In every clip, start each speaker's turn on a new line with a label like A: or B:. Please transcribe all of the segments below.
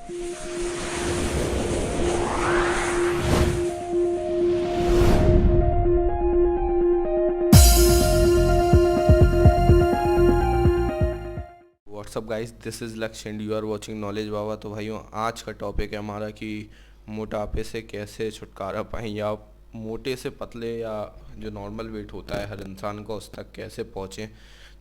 A: WhatsApp guys, this is Lakshya and you are watching knowledge Baba. तो भाइयों, आज का टॉपिक है हमारा कि मोटापे से कैसे छुटकारा पाएं, या मोटे से पतले, या जो नॉर्मल वेट होता है हर इंसान का उस तक कैसे पहुँचें।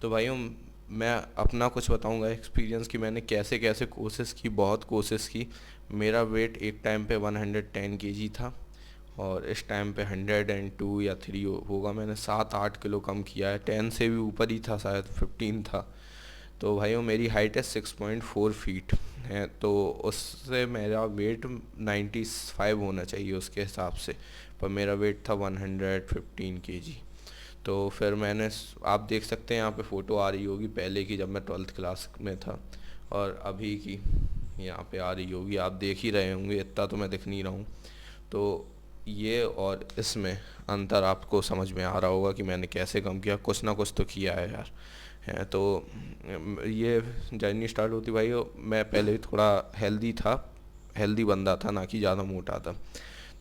A: तो भाइयों, मैं अपना कुछ बताऊंगा एक्सपीरियंस कि मैंने कैसे कैसे कोशिश की, बहुत कोशिश की। मेरा वेट एक टाइम पे 110 केजी था और इस टाइम पे 102 या 3 होगा। मैंने 7-8 किलो कम किया है, 10 से भी ऊपर ही था, शायद 15 था। तो भाइयों, मेरी हाइट है 6.4 फीट है, तो उससे मेरा वेट 95 होना चाहिए उसके हिसाब से, पर मेरा वेट था 115 केजी। तो फिर मैंने, आप देख सकते हैं यहाँ पे फ़ोटो आ रही होगी पहले की, जब मैं 12th क्लास में था, और अभी की यहाँ पे आ रही होगी, आप देख ही रहे होंगे, इतना तो मैं दिख नहीं रहा हूँ। तो ये और इसमें अंतर आपको समझ में आ रहा होगा कि मैंने कैसे कम किया। कुछ ना कुछ तो किया है यार, है तो। ये जर्नी स्टार्ट होती भाई, मैं पहले भी थोड़ा हेल्दी था, हेल्दी बंदा था, ना कि ज़्यादा मोटा था।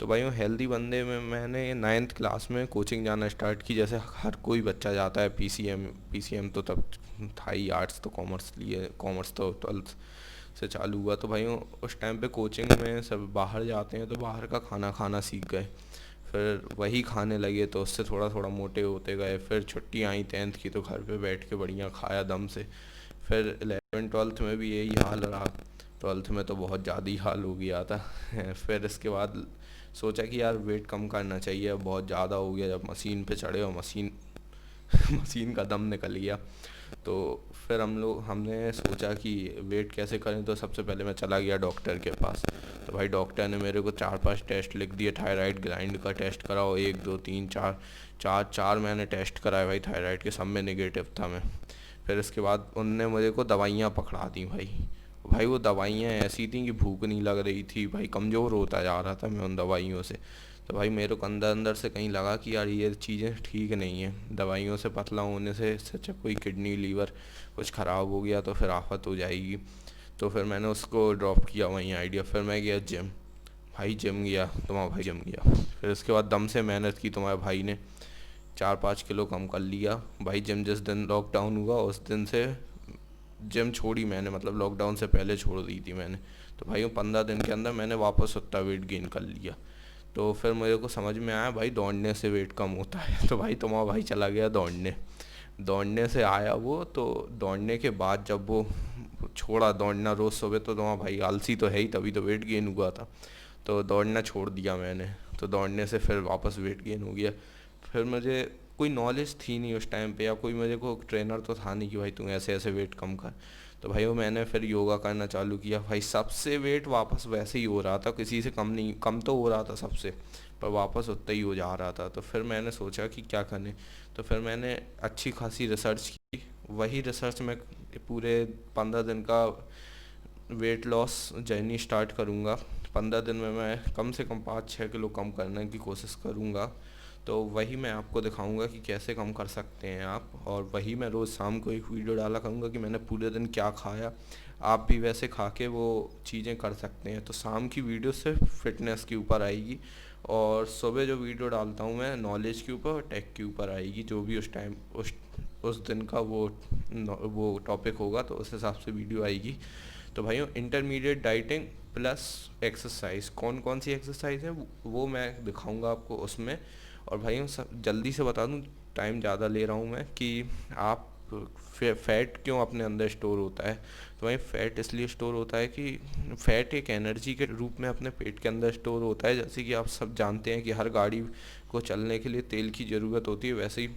A: तो भाई, हेल्दी बंदे में मैंने 9th क्लास में कोचिंग जाना स्टार्ट की, जैसे हर कोई बच्चा जाता है। पीसीएम तो तब था ही, आर्ट्स तो कॉमर्स लिए, कॉमर्स तो 12th से चालू हुआ। तो भाई, उस टाइम पे कोचिंग में सब बाहर जाते हैं, तो बाहर का खाना खाना सीख गए, फिर वही खाने लगे, तो उससे थोड़ा थोड़ा मोटे होते गए। फिर छुट्टी आई 10th की, तो घर पे बैठ के बढ़िया खाया दम से। फिर 11th 12th में भी यही हाल रहा, 12th में तो बहुत ज़्यादा ही हाल हो गया था। फिर इसके बाद सोचा कि यार वेट कम करना चाहिए, अब बहुत ज़्यादा हो गया। जब मशीन पे चढ़े और मशीन मशीन का दम निकल गया, तो फिर हमने सोचा कि वेट कैसे करें। तो सबसे पहले मैं चला गया डॉक्टर के पास। तो भाई, डॉक्टर ने मेरे को 4-5 टेस्ट लिख दिए। थायराइड ग्लैंड का टेस्ट कराओ, 1 2 3 4, चार चार मैंने टेस्ट कराए भाई थायराइड के, सब में नेगेटिव था मैं। फिर इसके बाद उनने मुझे को दवाइयाँ पकड़ा दी भाई। भाई, वो दवाइयाँ ऐसी थी कि भूख नहीं लग रही थी भाई, कमज़ोर होता जा रहा था मैं उन दवाइयों से। तो भाई, मेरे को अंदर अंदर से कहीं लगा कि यार ये चीज़ें ठीक नहीं है, दवाइयों से पतला होने से इससे अच्छा कोई किडनी लीवर कुछ ख़राब हो गया तो फिर आफत हो जाएगी। तो फिर मैंने उसको ड्रॉप किया वहीं आइडिया। फिर मैं गया जिम। भाई, जिम गया, तुम्हारा भाई जिम गया। फिर उसके बाद दम से मेहनत की, तुम्हारे भाई ने 4-5 किलो कम कर लिया भाई। जिम जिस दिन लॉकडाउन हुआ उस दिन से जिम छोड़ी मैंने, मतलब लॉकडाउन से पहले छोड़ दी थी मैंने। तो भाई, वो 15 दिन के अंदर मैंने वापस उतना वेट गेन कर लिया। तो फिर मेरे को समझ में आया भाई, दौड़ने से वेट कम होता है। तो भाई, तुम्हारा भाई चला गया दौड़ने। दौड़ने से आया वो, तो दौड़ने के बाद जब वो छोड़ा दौड़ना रोज़ सुबह, तो तुम्हारा भाई आलसी तो है ही, तभी तो वेट गेन हुआ था। तो दौड़ना छोड़ दिया मैंने। तो दौड़ने से फिर वापस वेट गेन हो गया। फिर मुझे कोई नॉलेज थी नहीं उस टाइम पे, या कोई मेरे को ट्रेनर तो था नहीं कि भाई तू ऐसे ऐसे वेट कम कर। तो भाई, वो मैंने फिर योगा करना चालू किया भाई। सबसे वेट वापस वैसे ही हो रहा था, किसी से कम नहीं, कम तो हो रहा था सबसे, पर वापस उतना ही हो जा रहा था। तो फिर मैंने सोचा कि क्या करें। तो फिर मैंने अच्छी खासी रिसर्च की। वही रिसर्च में पूरे 15 दिन का वेट लॉस जर्नी स्टार्ट करूँगा। 15 दिन में मैं कम से कम 5-6 किलो कम करने की कोशिश करूँगा। तो वही मैं आपको दिखाऊंगा कि कैसे कम कर सकते हैं आप, और वही मैं रोज़ शाम को एक वीडियो डाला करूँगा कि मैंने पूरे दिन क्या खाया। आप भी वैसे खा के वो चीज़ें कर सकते हैं। तो शाम की वीडियो सिर्फ फिटनेस के ऊपर आएगी, और सुबह जो वीडियो डालता हूँ मैं नॉलेज के ऊपर और टेक के ऊपर आएगी। जो भी उस टाइम उस दिन का वो टॉपिक होगा, तो उस हिसाब से वीडियो आएगी। तो भाइयों, इंटरमीडिएट डाइटिंग प्लस एक्सरसाइज, कौन कौन सी एक्सरसाइज है वो मैं दिखाऊंगा आपको उसमें। और भाइयों, सब जल्दी से बता दूं, टाइम ज़्यादा ले रहा हूँ मैं, कि आप फैट क्यों अपने अंदर स्टोर होता है। तो भाई, फैट इसलिए स्टोर होता है कि फैट एक एनर्जी के रूप में अपने पेट के अंदर स्टोर होता है। जैसे कि आप सब जानते हैं कि हर गाड़ी को चलने के लिए तेल की ज़रूरत होती है, वैसे ही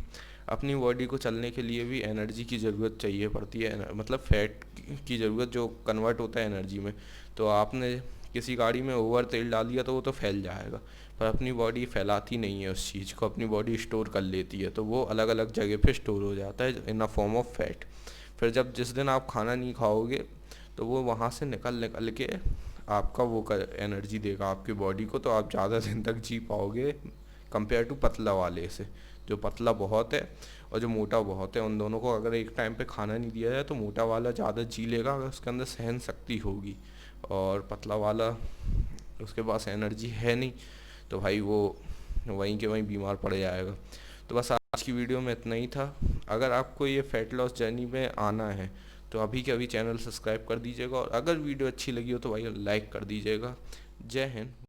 A: अपनी बॉडी को चलने के लिए भी एनर्जी की ज़रूरत चाहिए पड़ती है, मतलब फैट की ज़रूरत जो कन्वर्ट होता है एनर्जी में। तो आपने किसी गाड़ी में ओवर तेल डाल दिया तो वो तो फैल जाएगा, पर अपनी बॉडी फैलाती नहीं है उस चीज़ को, अपनी बॉडी स्टोर कर लेती है, तो वो अलग अलग जगह पे स्टोर हो जाता है इन अ फॉर्म ऑफ फैट। फिर जब जिस दिन आप खाना नहीं खाओगे, तो वो वहाँ से निकल निकल के आपका वो कर एनर्जी देगा आपकी बॉडी को, तो आप ज़्यादा दिन तक जी पाओगे कंपेयर टू पतला वाले से। जो पतला बहुत है और जो मोटा बहुत है, उन दोनों को अगर एक टाइम पे खाना नहीं दिया जाए, तो मोटा वाला ज़्यादा जी लेगा अगर उसके अंदर सहन शक्ति होगी, और पतला वाला उसके पास एनर्जी है नहीं, तो भाई वो वहीं के वहीं बीमार पड़ जाएगा। तो बस आज की वीडियो में इतना ही था। अगर आपको ये फैट लॉस जर्नी में आना है तो अभी के अभी चैनल सब्सक्राइब कर दीजिएगा, और अगर वीडियो अच्छी लगी हो तो भाई लाइक कर दीजिएगा। जय हिंद।